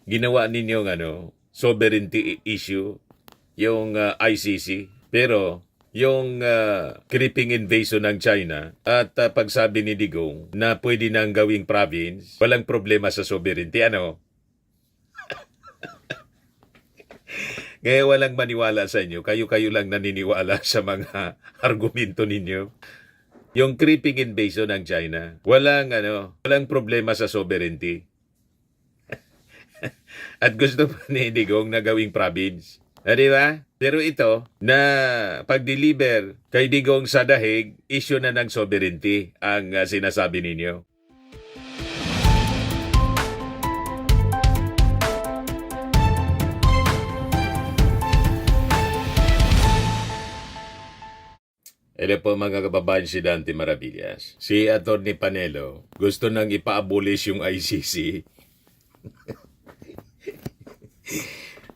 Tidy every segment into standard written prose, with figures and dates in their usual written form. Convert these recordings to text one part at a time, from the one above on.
ginawa ninyong sovereignty issue, yung ICC. Pero yung creeping invasion ng China at pagsabi ni Digong na pwede nang gawing province, walang problema sa sovereignty. Kaya walang maniwala sa inyo. Kayo-kayo lang naniniwala sa mga argumento ninyo. Yung creeping invasion ng China, walang problema sa sovereignty. At gusto pa ni Digong na gawing province. Di ba? Pero ito, na pag-deliver kay Digong sa dahig, issue na ng sovereignty ang sinasabi ninyo. Ito po mga kababayan, si Dante Maravillas. Si Atty. Panelo, gusto nang ipa-abolish yung ICC.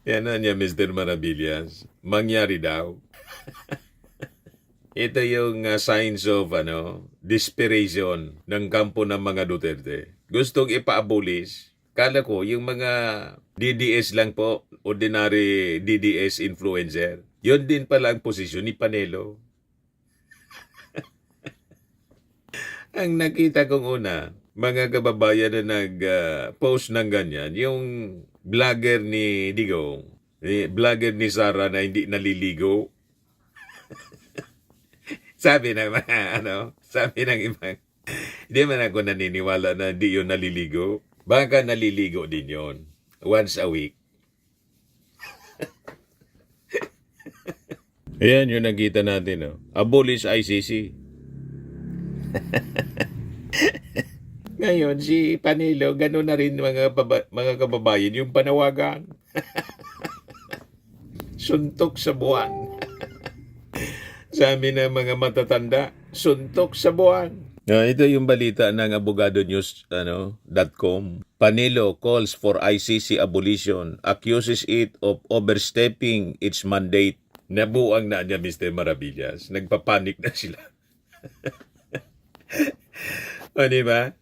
Yan na niya, Mr. Maravillas. Mangyari daw. Ito yung signs of desperation ng kampo ng mga Duterte. Gustong ipa-abolish. Kala ko, yung mga DDS lang po, ordinary DDS influencer. Yun din pala ang posisyon ni Panelo. Ang nakita kong una, mga kababayan na nag-post ng ganyan, yung vlogger ni Digong, vlogger ni Sara na hindi naliligo. Sabi ng mga, sabi ng ibang, hindi man ako naniniwala na hindi yun naliligo. Baka naliligo din yun, once a week. Ayan yung nakita natin, abolish ICC. Ngayon, si Panelo, gano'n na rin mga kababayan, yung panawagan. Suntok sa buwan. Sabi ng mga matatanda, suntok sa buwan. Ito yung balita ng abogadonews.com. Panelo calls for ICC abolition, accuses it of overstepping its mandate. Nabuang na niya, Mr. Maravillas. Nagpapanik na sila. O, diba?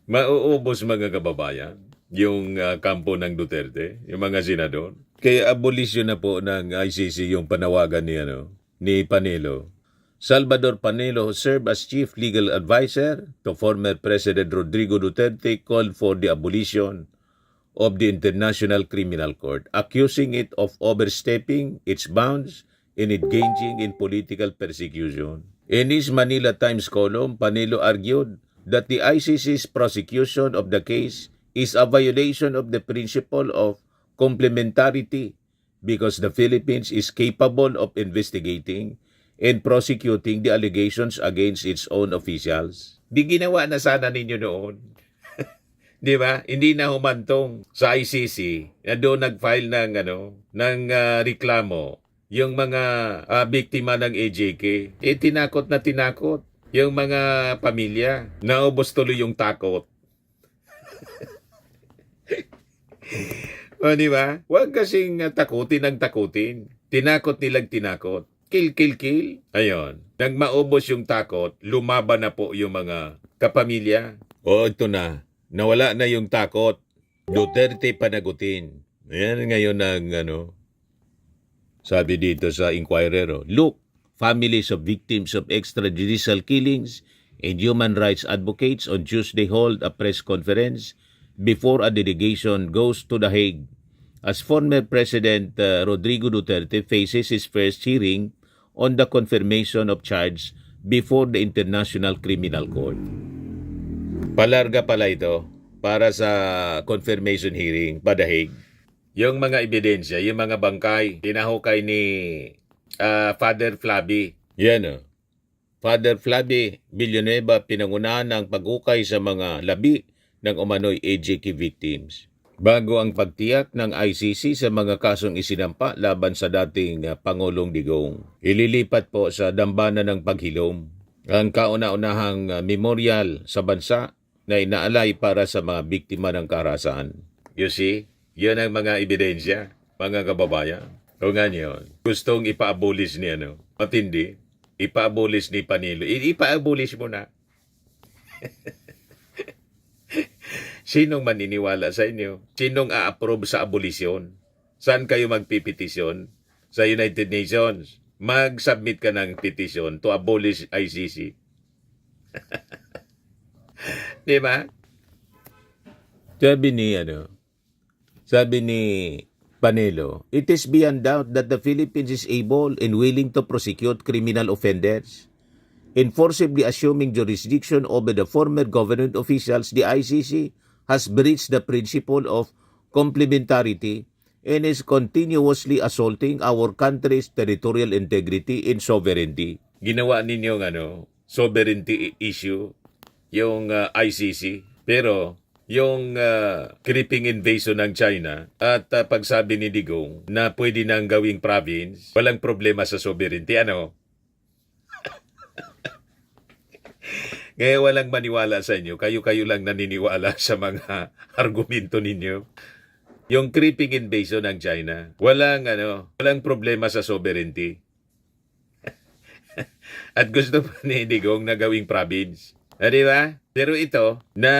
Mauubos mga kababayan yung kampo ng Duterte, yung mga senador. Kaya abolisyon na po ng ICC yung panawagan ni Panelo. Salvador Panelo, served as chief legal advisor to former President Rodrigo Duterte, called for the abolition of the International Criminal Court, accusing it of overstepping its bounds and engaging in political persecution. In his Manila Times column, Panelo argued that the ICC's prosecution of the case is a violation of the principle of complementarity because the Philippines is capable of investigating and prosecuting the allegations against its own officials. Di ginawa na sana ninyo noon. Di ba? Hindi na humantong sa ICC na doon nag-file ng reklamo yung mga biktima ng AJK. Tinakot na tinakot yung mga pamilya. Naubos tuloy yung takot. O, di ba? Huwag kasing takutin ng takutin. Tinakot nilang tinakot. Kill, kill, kill. Ayun. Nang maubos yung takot, lumaban na po yung mga kapamilya. O, ito na. Nawala na yung takot. Duterte panagutin. Ayan ngayon ang sabi dito sa Inquirer. Look, families of victims of extrajudicial killings and human rights advocates on Tuesday hold a press conference before a delegation goes to The Hague as former President Rodrigo Duterte faces his first hearing on the confirmation of charge before the International Criminal Court. Palarga pala ito para sa confirmation hearing pa The Hague. Yung mga ebidensya, yung mga bangkay, tinahukay ni Father Flavi. Yan Father Flavi Villanueva pinangunahan ng paghukay sa mga labi ng umano'y AJK victims. Bago ang pagtiyak ng ICC sa mga kasong isinampa laban sa dating Pangulong Digong, ililipat po sa dambana ng paghilom ang kauna-unahang memorial sa bansa na inaalay para sa mga biktima ng karahasan. You see? Yan ang mga ebidensya, mga kababayan. O nga niyon, gustong ipa-abolish ni matindi, ipa-abolish ni Panelo. Ipa-abolish mo na. Sinong maniniwala sa inyo? Sinong a-approve sa abolisyon? Saan kayo magpipetisyon? Sa United Nations. Mag-submit ka ng petition to abolish ICC. Di ba? Sabi ni Panelo, it is beyond doubt that the Philippines is able and willing to prosecute criminal offenders. In forcibly assuming jurisdiction over the former government officials, the ICC has breached the principle of complementarity and is continuously assaulting our country's territorial integrity and sovereignty. Ginawa ninyong sovereignty issue, yung ICC. Pero yung creeping invasion ng China at pagsabi ni Digong na pwede nang gawing province, walang problema sa sovereignty. Kaya walang maniwala sa inyo. Kayo-kayo lang naniniwala sa mga argumento ninyo. Yung creeping invasion ng China, walang problema sa sovereignty. At gusto pa ni Digong na gawing province. Di ba? Pero ito, na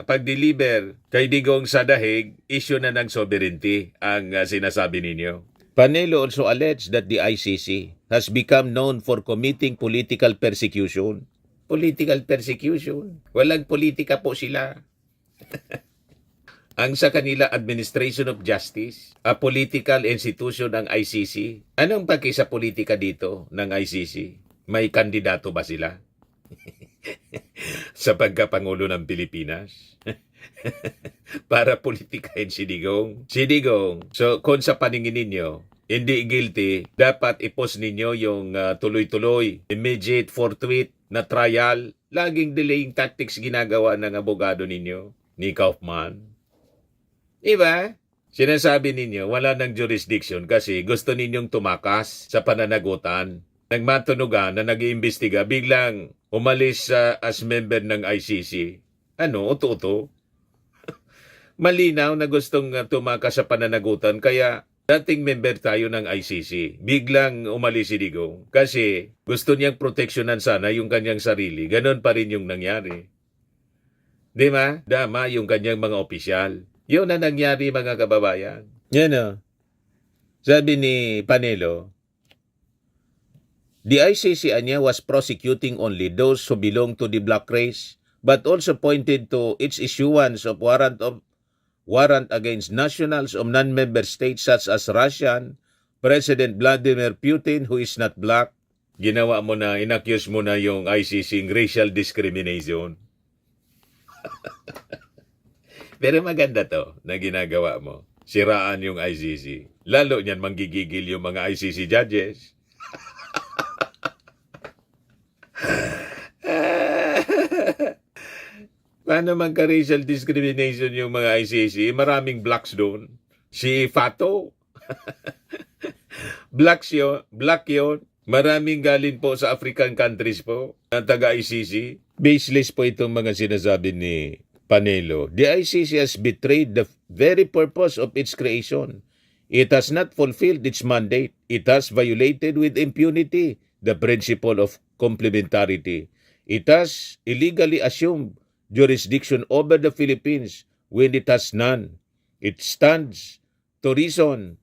pag-deliver kay Digong sa dahig, issue na ng sovereignty ang sinasabi ninyo. Panelo also alleged that the ICC has become known for committing political persecution. Political persecution? Walang politika po sila. Ang sa kanila Administration of Justice, a political institution ng ICC. Anong paki sa politika dito ng ICC? May kandidato ba sila? Sa pagkapangulo ng Pilipinas? Para politikahin si Digong. Si Digong, so kung sa paningin ninyo, hindi guilty, dapat i-post ninyo yung tuloy-tuloy, immediate, forthwith na trial. Laging delaying tactics ginagawa ng abogado ninyo, ni Kaufman. Diba? Sinasabi ninyo, wala ng jurisdiction kasi gusto ninyong tumakas sa pananagutan. Nagmatunugan na nag-iimbestiga, biglang umalis as member ng ICC. Uto-uto? Malinaw na gustong tumakas sa pananagutan, kaya dating member tayo ng ICC. Biglang umalis si Digong kasi gusto niyang proteksyonan sana yung kanyang sarili. Ganon pa rin yung nangyari. Di ba? Dama yung kanyang mga opisyal. Yun na nangyari, mga kababayan. Yan sabi ni Panelo, the ICC was prosecuting only those who belong to the black race, but also pointed to its issuance of warrant against nationals of non-member states such as Russian, President Vladimir Putin, who is not black. Ginawa mo na, inaccuse mo na yung ICC racial discrimination. Pero maganda to na ginagawa mo. Siraan yung ICC. Lalo niyan manggigigil yung mga ICC judges. Paano magka-racial discrimination yung mga ICC? Maraming blacks doon. Si Fato. Black yun. Maraming galing po sa African countries po na taga-ICC. Baseless po itong mga sinasabi ni Panelo. The ICC has betrayed the very purpose of its creation. It has not fulfilled its mandate. It has violated with impunity the principle of complementarity. It has illegally assumed jurisdiction over the Philippines when it has none. It stands to reason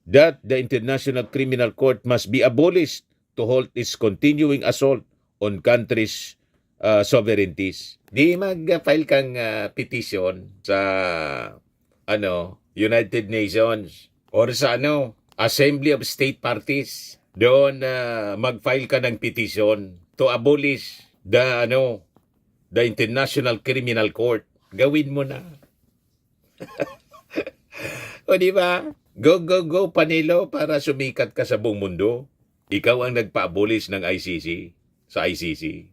that the International Criminal Court must be abolished to halt its continuing assault on countries' sovereignties. Di mag-file kang petition sa United Nations or sa Assembly of State Parties. Doon mag-file ka ng petition to abolish the International Criminal Court. Gawin mo na. O di ba? Go, Panelo, para sumikat ka sa buong mundo. Ikaw ang nagpa-abolish ng ICC sa ICC.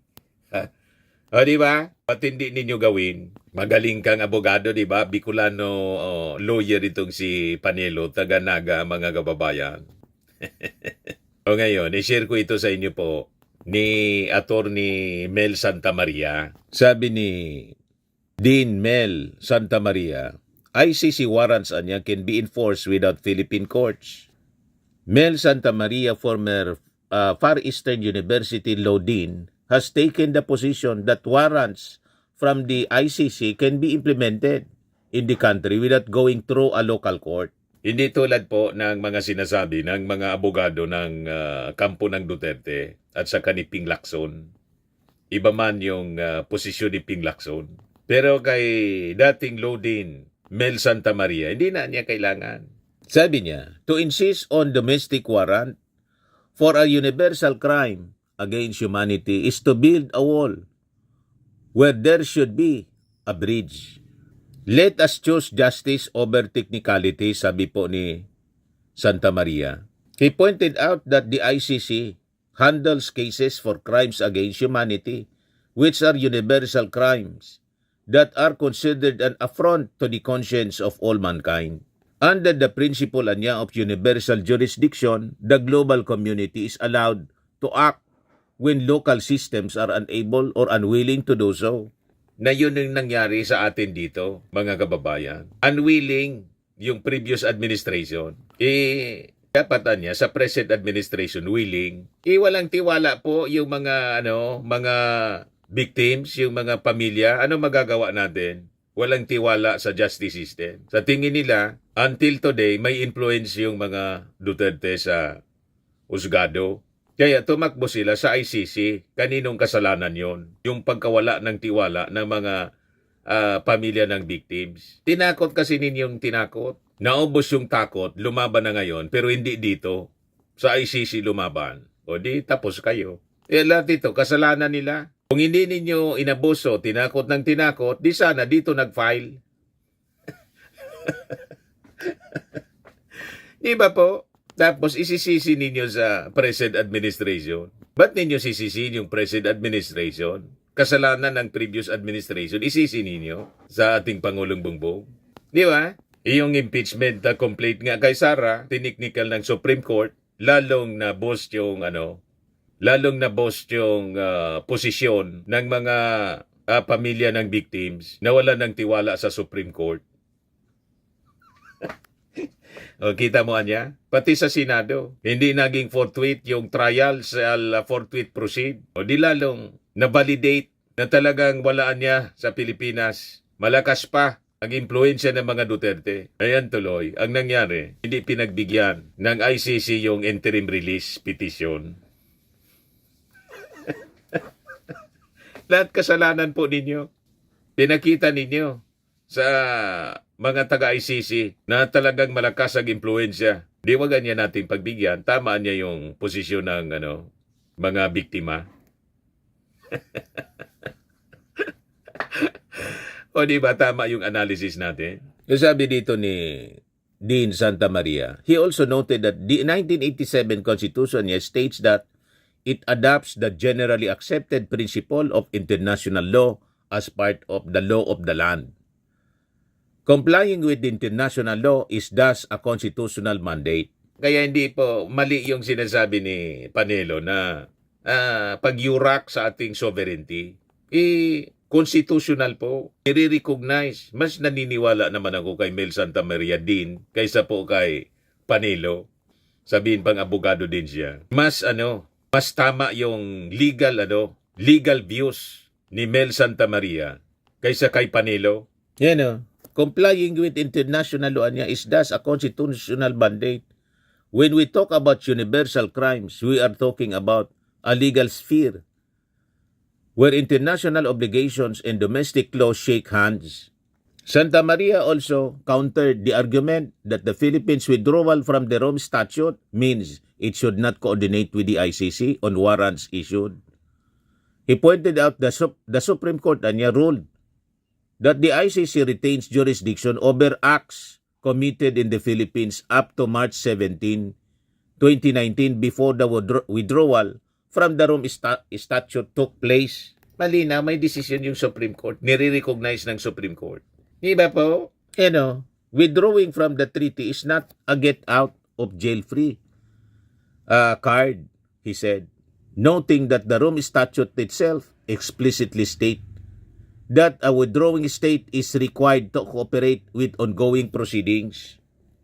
O di ba? At hindi ninyo gawin. Magaling kang abogado, di ba? Bicolano lawyer itong si Panelo, taga-Naga, mga kababayan. O ngayon, i-share ko ito sa inyo po ni Attorney Mel Santamaria. Sabi ni Dean Mel Santamaria, ICC warrants anya can be enforced without Philippine courts. Mel Santamaria, former Far Eastern University Law Dean, has taken the position that warrants from the ICC can be implemented in the country without going through a local court. Hindi tulad po ng mga sinasabi ng mga abogado ng kampo ng Duterte at saka ni Ping Lacson. Iba man yung posisyon ni Ping Lacson. Pero kay dating Lodin Mel Santa Maria, hindi na niya kailangan. Sabi niya, to insist on domestic warrant for a universal crime against humanity is to build a wall where there should be a bridge. Let us choose justice over technicality, sabi po ni Santa Maria. He pointed out that the ICC handles cases for crimes against humanity, which are universal crimes that are considered an affront to the conscience of all mankind. Under the principle of universal jurisdiction, the global community is allowed to act when local systems are unable or unwilling to do so. Na yun yung nangyari sa atin dito, mga kababayan. Unwilling yung previous administration. Dapat niya sa present administration willing. Walang tiwala po yung mga mga victims, yung mga pamilya. Ano magagawa natin? Walang tiwala sa justice system. Sa tingin nila, until today, may influence yung mga Duterte sa husgado. Kaya tumakbo sila sa ICC. Kaninong kasalanan yon? Yung pagkawala ng tiwala ng mga pamilya ng victims. Tinakot kasi ninyong tinakot. Naubos yung takot, lumaban na ngayon, pero hindi dito. Sa ICC lumaban. O di, tapos kayo. Lahat ito, kasalanan nila. Kung hindi ninyo inabuso, tinakot ng tinakot, di sana dito nag-file. Di ba po? Tapos isisisi ninyo sa present administration. Ba't ninyo sisisihin yung present administration? Kasalanan ng previous administration, isisi ninyo sa ating Pangulong Bongbong. Di ba? Yung impeachment complaint nga kay Sara, tiniknikal ng Supreme Court, lalong na-boast yung posisyon ng mga pamilya ng victims na wala ng tiwala sa Supreme Court. O, kita mo anya? Pati sa Senado, hindi naging forthwith yung trial sa forthwith proceed. O di lalong na-validate na talagang walaan niya sa Pilipinas. Malakas pa ang impluensya ng mga Duterte. Ayan tuloy, ang nangyari, hindi pinagbigyan ng ICC yung interim release petition. Lahat kasalanan po ninyo. Pinakita ninyo sa mga taga-ICC na talagang malakas ang impluensya. Di wag niya natin pagbigyan. Tama niya yung posisyon ng mga biktima. O di ba tama yung analysis natin? Yung sabi dito ni Dean Santa Maria, he also noted that the 1987 Constitution states that it adopts the generally accepted principle of international law as part of the law of the land. Complying with the international law is thus a constitutional mandate. Kaya hindi po mali yung sinasabi ni Panelo na pag-yurak sa ating sovereignty, constitutional po. I-recognize. Mas naniniwala naman ako kay Mel Santa Maria din kaysa po kay Panelo. Sabihin pang abogado din siya. Mas tama yung legal views ni Mel Santa Maria kaysa kay Panelo. Yan complying with international law niya is thus a constitutional mandate. When we talk about universal crimes, we are talking about a legal sphere where international obligations and domestic law shake hands. Santa Maria also countered the argument that the Philippines' withdrawal from the Rome Statute means it should not coordinate with the ICC on warrants issued. He pointed out the Supreme Court ruled that the ICC retains jurisdiction over acts committed in the Philippines up to March 17, 2019 before the withdrawal from the Rome Statute took place. Malina, may decision yung Supreme Court. Nire-recognize ng Supreme Court. Di ba po? Withdrawing from the treaty is not a get out of jail free card, he said, noting that the Rome Statute itself explicitly state that a withdrawing state is required to cooperate with ongoing proceedings.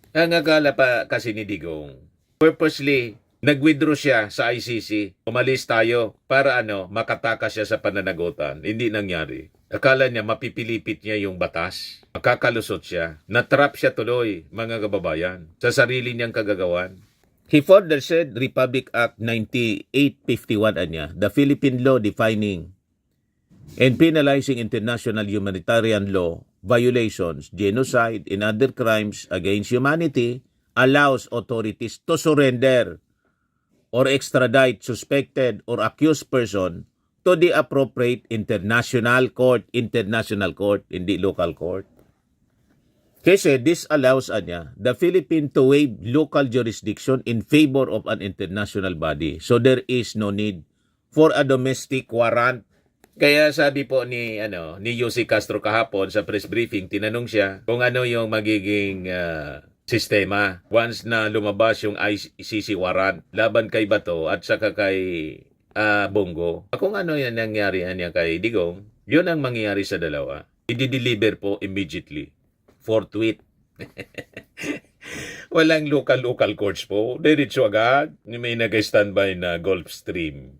Ang akala pa kasi ni Digong, purposely, nag-withdraw siya sa ICC. Umalis tayo para makatakas siya sa pananagutan. Hindi nangyari. Akala niya mapipilipit niya yung batas. Makakalusot siya. Natrap siya tuloy, mga kababayan, sa sarili niyang kagagawan. He further said, Republic Act 9851 anya, the Philippine law defining and penalizing international humanitarian law violations, genocide, and other crimes against humanity allows authorities to surrender or extradite suspected or accused person to the appropriate international court, hindi local court. Kasi this allows the Philippines to waive local jurisdiction in favor of an international body. So there is no need for a domestic warrant. Kaya sabi po ni Yussi Castro kahapon sa press briefing, tinanong siya kung ano yung magiging sistema once na lumabas yung ICC warrant laban kay Bato at saka kay Bongo. Kung ano yan nangyari niya kay Digong, yun ang mangyayari sa dalawa. I-deliver po immediately. Forthwith. Walang local courts po. Diretso agad. May nag-standby na Gulfstream.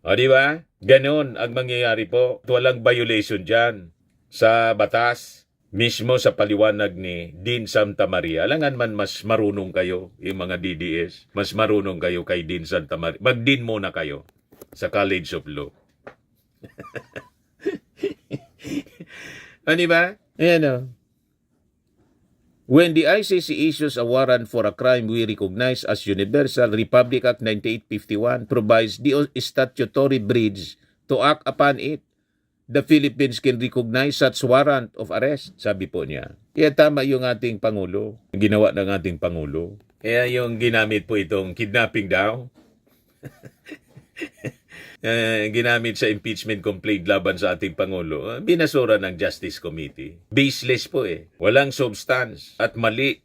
O di ba? Ganon ang mangyayari po. Walang violation dyan sa batas. Mismo sa paliwanag ni Dean Santa Maria. Alangan man mas marunong kayo, yung mga DDS. Mas marunong kayo kay Dean Santa Maria. Mag-dean muna kayo sa College of Law. Ano ba? Ayan o. When the ICC issues a warrant for a crime we recognize as universal, Republic Act 9851 provides the statutory bridge to act upon it. The Philippines can recognize such warrant of arrest, sabi po niya. Kaya tama yung ating Pangulo, ginawa ng ating Pangulo. Kaya yung ginamit po itong kidnapping daw, ginamit sa impeachment complaint laban sa ating Pangulo, binasura ng Justice Committee. Baseless po walang substance at mali.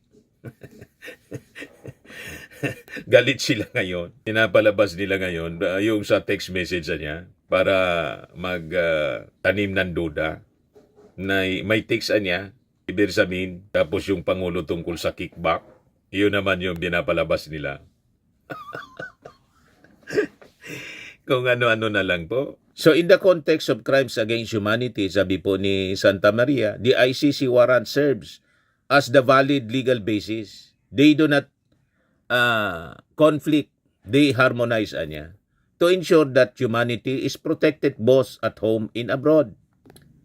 Galit sila ngayon. Pinapalabas nila ngayon yung sa text message niya para tanim ng duda na may text niya, ibig sabihin, tapos yung Pangulo tungkol sa kickback, yun naman yung pinapalabas nila. Kung ano-ano na lang po. So in the context of crimes against humanity, sabi po ni Santa Maria, the ICC warrant serves as the valid legal basis. They do not conflict, they harmonize niya to ensure that humanity is protected both at home and abroad.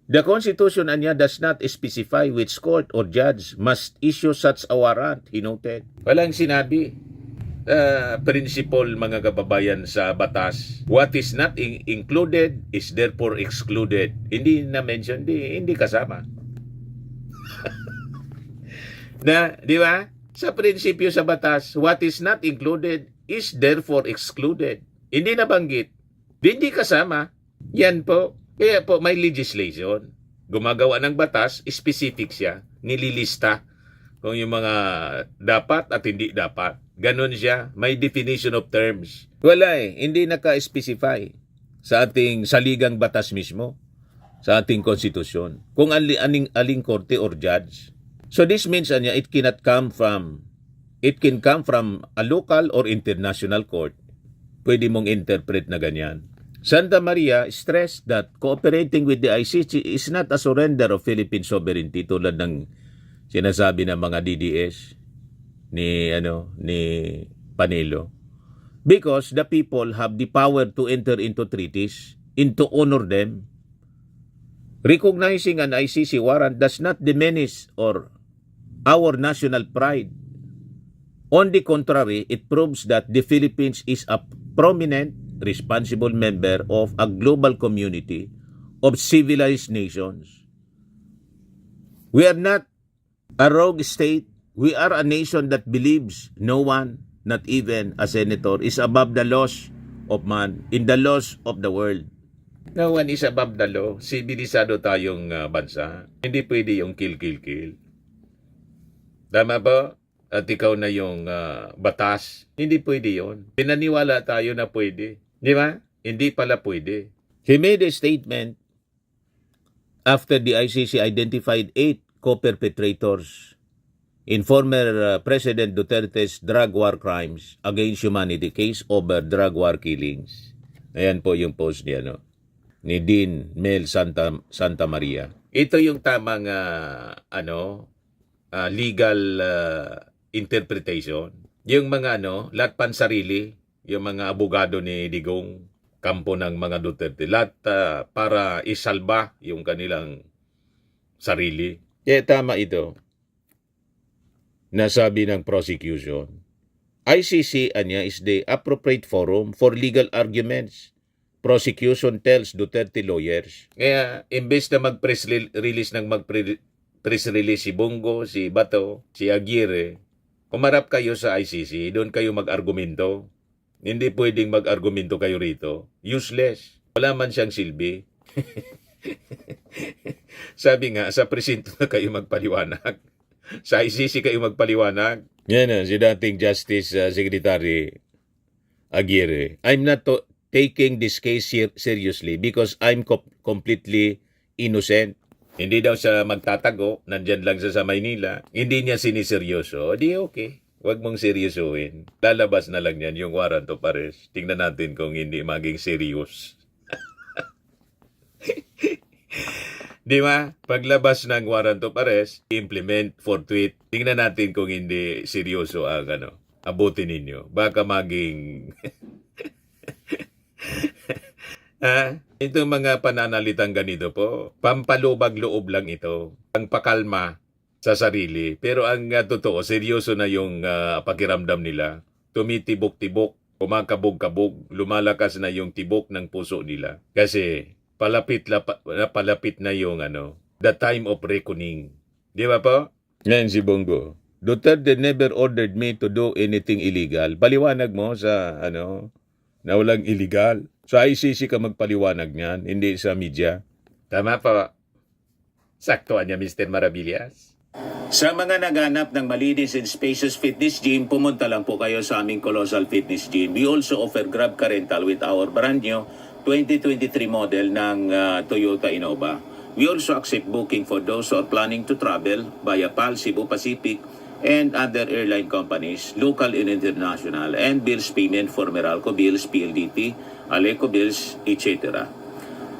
The Constitution niya does not specify which court or judge must issue such a warrant, he noted. Walang sinabi. Principle, mga kababayan, sa batas. What is not included is therefore excluded. Hindi na-mention, hindi kasama. Di ba? Sa prinsipyo sa batas, what is not included is therefore excluded. Hindi nabanggit. Hindi kasama. Yan po. Kaya po may legislation. Gumagawa ng batas, specific siya. Nililista kung yung mga dapat at hindi dapat. Ganon siya. May definition of terms. Wala hindi naka-specify sa ating saligang batas mismo. Sa ating konstitusyon. Kung aling korte or judge. So this means it can come from a local or international court. Pwede mong interpret na ganyan. Santa Maria stressed that cooperating with the ICC is not a surrender of Philippine sovereignty tulad ng sinasabi ng mga DDS ni Panelo. Because the people have the power to enter into treaties and to honor them. Recognizing an ICC warrant does not diminish our national pride. On the contrary, it proves that the Philippines is a prominent, responsible member of a global community of civilized nations. We are not a rogue state. We are a nation that believes no one, not even a senator, is above the laws of man, in the laws of the world. No one is above the law. Sibilisado tayong bansa. Hindi pwede yung kill. Tama ba? At ikaw na yung batas. Hindi pwede yon. Pinaniwala tayo na pwede. Di ba? Hindi pala pwede. He made a statement after the ICC identified 8 co-perpetrators in former President Duterte's drug war crimes against humanity case over drug war killings. Ayan po yung post niya, no? ni Dean Mel Santa Maria. Ito yung tamang legal interpretation. Yung mga lahat pansarili, yung mga abogado ni Digong, kampo ng mga Duterte, lahat para isalba yung kanilang sarili. Kaya tama ito. Nasabi ng prosecution, ICC is the appropriate forum for legal arguments. Prosecution tells Duterte lawyers. Kaya imbes na mag-press release press release si Bongo, si Bato, si Aguirre, kumarap kayo sa ICC, doon kayo mag-argumento. Hindi pwedeng mag-argumento kayo rito. Useless. Wala man siyang silbi. Sabi nga, sa presinto na kayo magpaliwanag. Sa ICC kayo magpaliwanag. Yan si dating Justice Secretary Aguirre. I'm not taking this case seriously because I'm completely innocent. Hindi daw siya magtatago, nandyan lang siya sa Maynila. Hindi niya siniseryoso. Di okay. Huwag mong seryosohin. Lalabas na lang yan yung warrant of arrest. Tingnan natin kung hindi maging serious. Di ba? Paglabas ng warrant of arrest, implement forthwith. Tingnan natin kung hindi seryoso ang abutin ninyo. Baka maging itong mga pananalitang ganito po, pampalubag loob lang ito. Ang pakalma sa sarili. Pero ang totoo, seryoso na yung pakiramdam nila. Tumitibok-tibok, kumakabog-kabog, lumalakas na yung tibok ng puso nila. Kasi palapit na yung the time of reckoning. Di ba po? Ngayon si Bongo, Duterte never ordered me to do anything illegal. Paliwanag mo sa na walang illegal. Sa ICC ka magpaliwanag niyan, hindi sa media. Tama pa. Saktuan niya, Mr. Maravillas. Sa mga naghanap ng malinis and spacious fitness gym, pumunta lang po kayo sa aming Colossal Fitness Gym. We also offer Grab Car Rental with our brand new 2023 model ng Toyota Innova. We also accept booking for those who are planning to travel via PAL, Cebu Pacific, and other airline companies, local and international, and bills payment for Meralco Bills, PLDT, Aleco Bills, etc.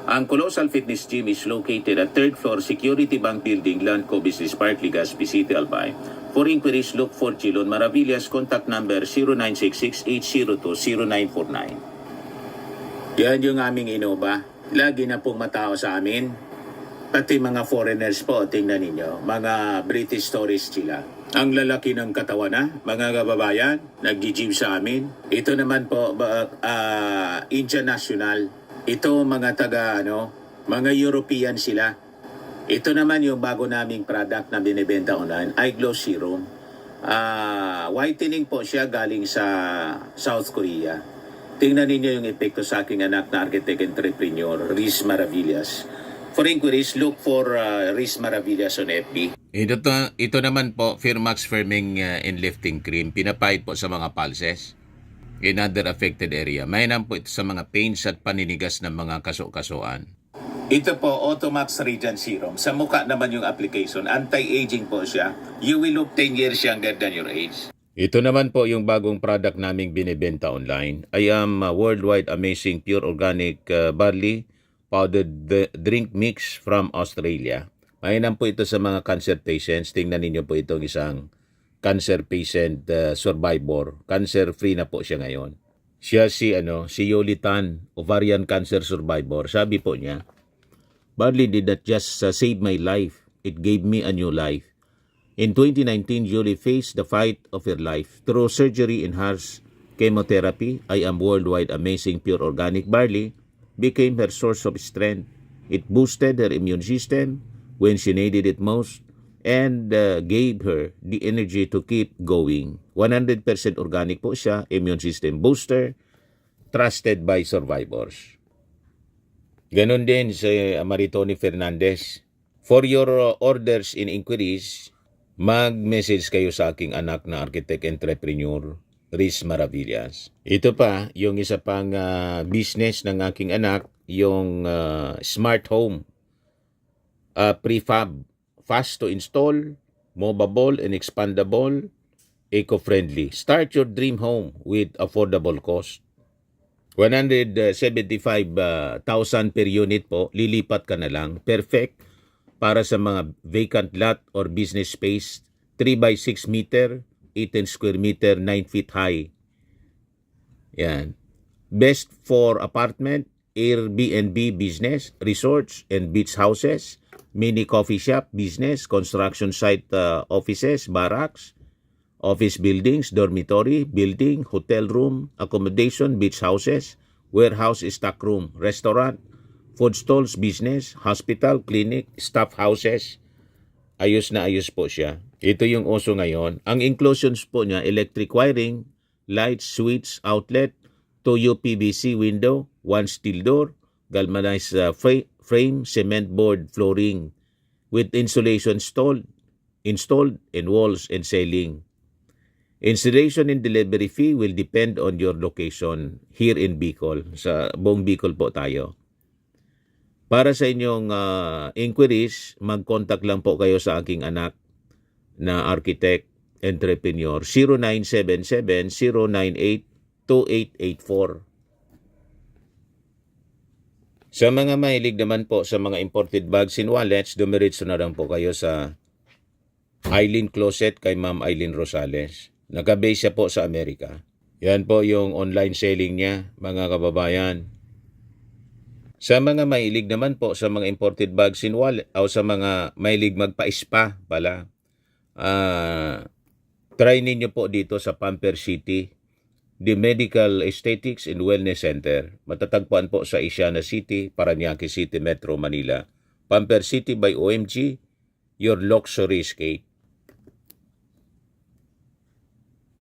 Ang Colossal Fitness Gym is located at 3rd floor Security Bank Building, Landco Business Park, Legazpi City, Albay. For inquiries, look for Chilon Maravillas. Contact number 0966-802-0949. Yan yung aming Innova. Lagi na pong matao sa amin. Pati mga foreigners po, tingnan ninyo. Mga British tourists sila. Ang lalaki ng katawan na, mga kababayan, nag-gym sa amin. Ito naman po, Indian National. Ito mga mga European sila. Ito naman yung bago naming product na binibenta online, Eye Glow Serum. Whitening po siya galing sa South Korea. Tingnan ninyo yung epekto sa aking anak na architect entrepreneur, Riz Maravillas. For inquiries, look for Riz Maravillas on FB. Ito naman po, Firmax Firming and Lifting Cream. Pinapahid po sa mga pulses in other affected area. Mainam po ito sa mga pains at paninigas ng mga kaso-kasuan. Ito po, Automax Radiant Serum. Sa mukha naman yung application. Anti-aging po siya. You will look 10 years younger than your age. Ito naman po yung bagong product naming binibenta online. I am worldwide amazing pure organic barley powdered drink mix from Australia. Mainam po ito sa mga cancer patients. Tingnan ninyo po itong isang cancer patient survivor. Cancer-free na po siya ngayon. Siya si Yoli Tan, ovarian cancer survivor. Sabi po niya, barley did not just save my life, it gave me a new life. In 2019, Yoli faced the fight of her life. Through surgery and harsh chemotherapy, I am worldwide amazing pure organic barley became her source of strength. It boosted her immune system when she needed it most, and gave her the energy to keep going. 100% organic po siya, immune system booster, trusted by survivors. Ganon din si Maritoni Fernandez. For your orders and inquiries, mag-message kayo sa aking anak na architect entrepreneur, Riz Maravillas. Ito pa, yung isa pang business ng aking anak, yung smart home, prefab. Fast to install, movable and expandable, eco-friendly. Start your dream home with affordable cost. 175,000 per unit po, lilipat ka na lang. Perfect para sa mga vacant lot or business space, 3 by 6 meter, 18 square meter, 9 feet high. Yan. Best for apartment, Airbnb business, resorts and beach houses, mini coffee shop business, construction site offices, barracks, office buildings, dormitory, building, hotel room, accommodation, beach houses, warehouse, stock room, restaurant, food stalls, business, hospital, clinic, staff houses. Ayos na ayos po siya. Ito yung uso ngayon. Ang inclusions po niya, electric wiring, lights, switch, outlet, 2 UPVC window, 1 steel door, galvanized frame, cement board flooring with insulation installed in walls and ceiling. Installation and delivery fee will depend on your location here in Bicol. Sa buong Bicol po tayo. Para sa inyong inquiries, mag-contact lang po kayo sa aking anak na architect, entrepreneur, 0977-098-2884. Sa mga mahilig naman po sa mga imported bags and wallets, dumiretso na lang po kayo sa Eileen Closet kay Ma'am Eileen Rosales. Naka-base siya po sa Amerika. Yan po yung online selling niya, mga kababayan. Sa mga mahilig naman po sa mga imported bags and wallet, o sa mga mahilig magpa-spa pala, try ninyo po dito sa Pamper City, the Medical Aesthetics and Wellness Center. Matatagpuan po sa Isiana City, Parañaque City, Metro Manila. Pamper City by OMG, your luxury escape.